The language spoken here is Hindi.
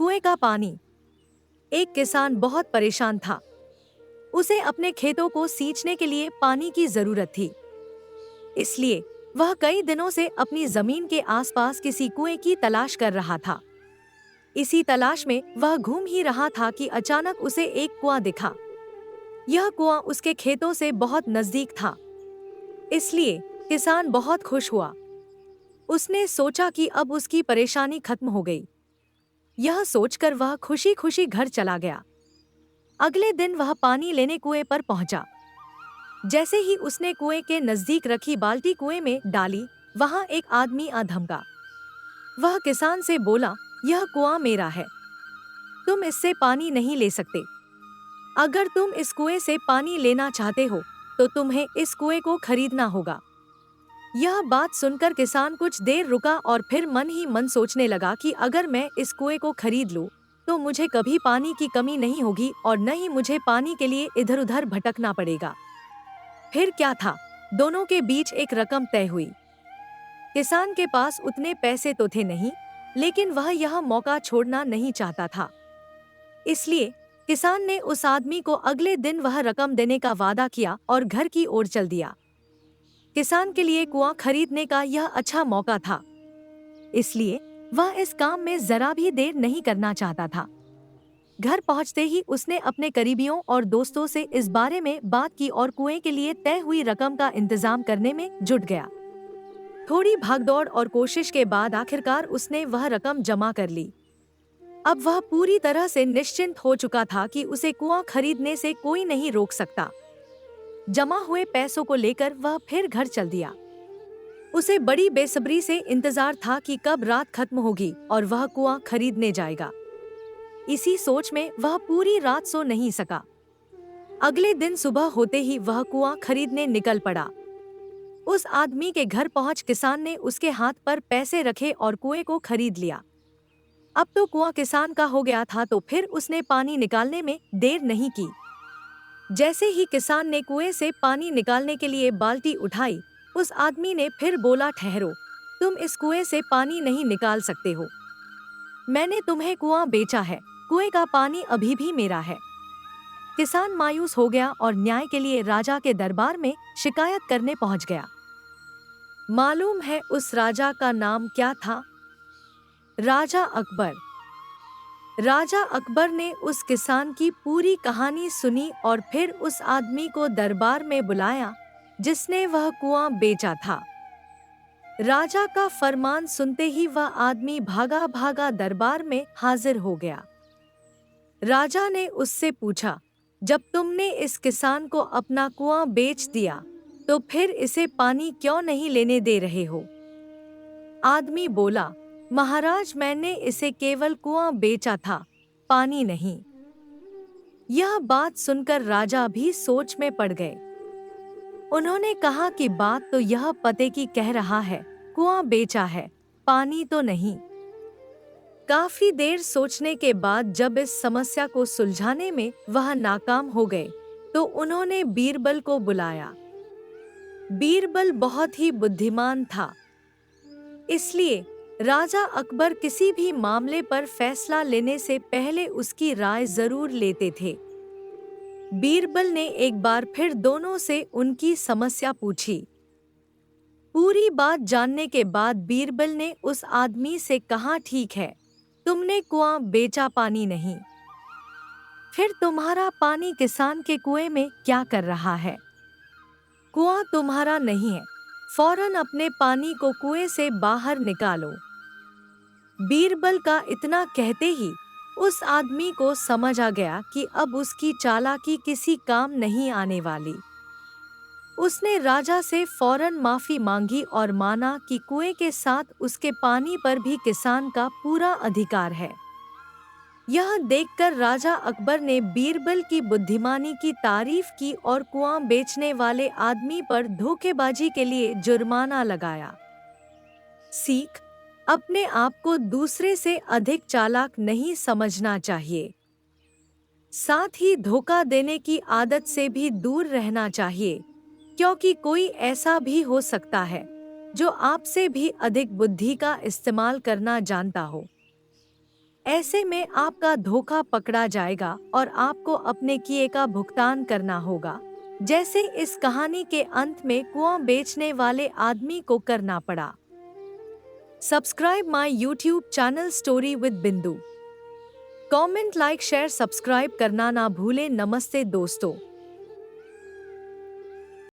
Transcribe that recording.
कुएं का पानी। एक किसान बहुत परेशान था। उसे अपने खेतों को सींचने के लिए पानी की जरूरत थी। इसलिए वह कई दिनों से अपनी जमीन के आसपास किसी कुएं की तलाश कर रहा था। इसी तलाश में वह घूम ही रहा था कि अचानक उसे एक कुआं दिखा। यह कुआं उसके खेतों से बहुत नजदीक था, इसलिए किसान बहुत खुश हुआ। उसने सोचा कि अब उसकी परेशानी खत्म हो गई। यह सोचकर वह खुशी खुशी घर चला गया। अगले दिन वह पानी लेने कुएं पर पहुंचा। जैसे ही उसने कुएं के नजदीक रखी बाल्टी कुएं में डाली, वहां एक आदमी आ धमका। वह किसान से बोला, यह कुआं मेरा है, तुम इससे पानी नहीं ले सकते। अगर तुम इस कुएं से पानी लेना चाहते हो तो तुम्हें इस कुएं को खरीदना होगा। यह बात सुनकर किसान कुछ देर रुका और फिर मन ही मन सोचने लगा कि अगर मैं इस कुएं को खरीद लूं तो मुझे कभी पानी की कमी नहीं होगी और न ही मुझे पानी के लिए इधर उधर भटकना पड़ेगा। फिर क्या था, दोनों के बीच एक रकम तय हुई। किसान के पास उतने पैसे तो थे नहीं, लेकिन वह यह मौका छोड़ना नहीं चाहता था। इसलिए किसान ने उस आदमी को अगले दिन वह रकम देने का वादा किया और घर की ओर चल दिया। किसान के लिए कुआं खरीदने का यह अच्छा मौका था, इसलिए वह इस काम में जरा भी देर नहीं करना चाहता था। घर पहुंचते ही उसने अपने करीबियों और दोस्तों से इस बारे में बात की और कुएं के लिए तय हुई रकम का इंतजाम करने में जुट गया। थोड़ी भागदौड़ और कोशिश के बाद आखिरकार उसने वह रकम जमा कर ली। अब वह पूरी तरह से निश्चिंत हो चुका था कि उसे कुआं खरीदने से कोई नहीं रोक सकता। जमा हुए पैसों को लेकर वह फिर घर चल दिया। उसे बड़ी बेसब्री से इंतजार था कि कब रात खत्म होगी और वह कुआं खरीदने जाएगा। इसी सोच में वह पूरी रात सो नहीं सका। अगले दिन सुबह होते ही वह कुआं खरीदने निकल पड़ा। उस आदमी के घर पहुंच किसान ने उसके हाथ पर पैसे रखे और कुएं को खरीद लिया। अब तो कुआं किसान का हो गया था, तो फिर उसने पानी निकालने में देर नहीं की। जैसे ही किसान ने कुएं से पानी निकालने के लिए बाल्टी उठाई, उस आदमी ने फिर बोला, ठहरो, तुम इस कुएं से पानी नहीं निकाल सकते हो। मैंने तुम्हें कुआं बेचा है, कुएं का पानी अभी भी मेरा है। किसान मायूस हो गया और न्याय के लिए राजा के दरबार में शिकायत करने पहुंच गया। मालूम है उस राजा का नाम क्या था? राजा अकबर। राजा अकबर ने उस किसान की पूरी कहानी सुनी और फिर उस आदमी को दरबार में बुलाया जिसने वह कुआं बेचा था। राजा का फरमान सुनते ही वह आदमी भागा भागा दरबार में हाजिर हो गया। राजा ने उससे पूछा, जब तुमने इस किसान को अपना कुआं बेच दिया तो फिर इसे पानी क्यों नहीं लेने दे रहे हो? आदमी बोला, महाराज, मैंने इसे केवल कुआं बेचा था, पानी नहीं। यह बात सुनकर राजा भी सोच में पड़ गए। उन्होंने कहा कि बात तो यह पते की कह रहा है, कुआं बेचा है, पानी तो नहीं। काफी देर सोचने के बाद जब इस समस्या को सुलझाने में वह नाकाम हो गए तो उन्होंने बीरबल को बुलाया। बीरबल बहुत ही बुद्धिमान था, इसलिए राजा अकबर किसी भी मामले पर फैसला लेने से पहले उसकी राय जरूर लेते थे। बीरबल ने एक बार फिर दोनों से उनकी समस्या पूछी। पूरी बात जानने के बाद बीरबल ने उस आदमी से कहा, ठीक है, तुमने कुआं बेचा, पानी नहीं। फिर तुम्हारा पानी किसान के कुएं में क्या कर रहा है? कुआं तुम्हारा नहीं है, फौरन अपने पानी को कुएं से बाहर निकालो। बीरबल का इतना कहते ही उस आदमी को समझ आ गया कि अब उसकी चालाकी किसी काम नहीं आने वाली। उसने राजा से फौरन माफी मांगी और माना कि कुएं के साथ उसके पानी पर भी किसान का पूरा अधिकार है। यह देखकर राजा अकबर ने बीरबल की बुद्धिमानी की तारीफ की और कुआं बेचने वाले आदमी पर धोखेबाजी के लिए जुर्माना लगाया। सीख: अपने आप को दूसरे से अधिक चालाक नहीं समझना चाहिए। साथ ही धोखा देने की आदत से भी दूर रहना चाहिए, क्योंकि कोई ऐसा भी हो सकता है जो आपसे भी अधिक बुद्धि का इस्तेमाल करना जानता हो। ऐसे में आपका धोखा पकड़ा जाएगा और आपको अपने किए का भुगतान करना होगा, जैसे इस कहानी के अंत में कुआं बेचने वाले आदमी को करना पड़ा। Subscribe my YouTube channel story with बिंदु। कमेंट, लाइक, शेयर, सब्सक्राइब करना ना भूलें। नमस्ते दोस्तों।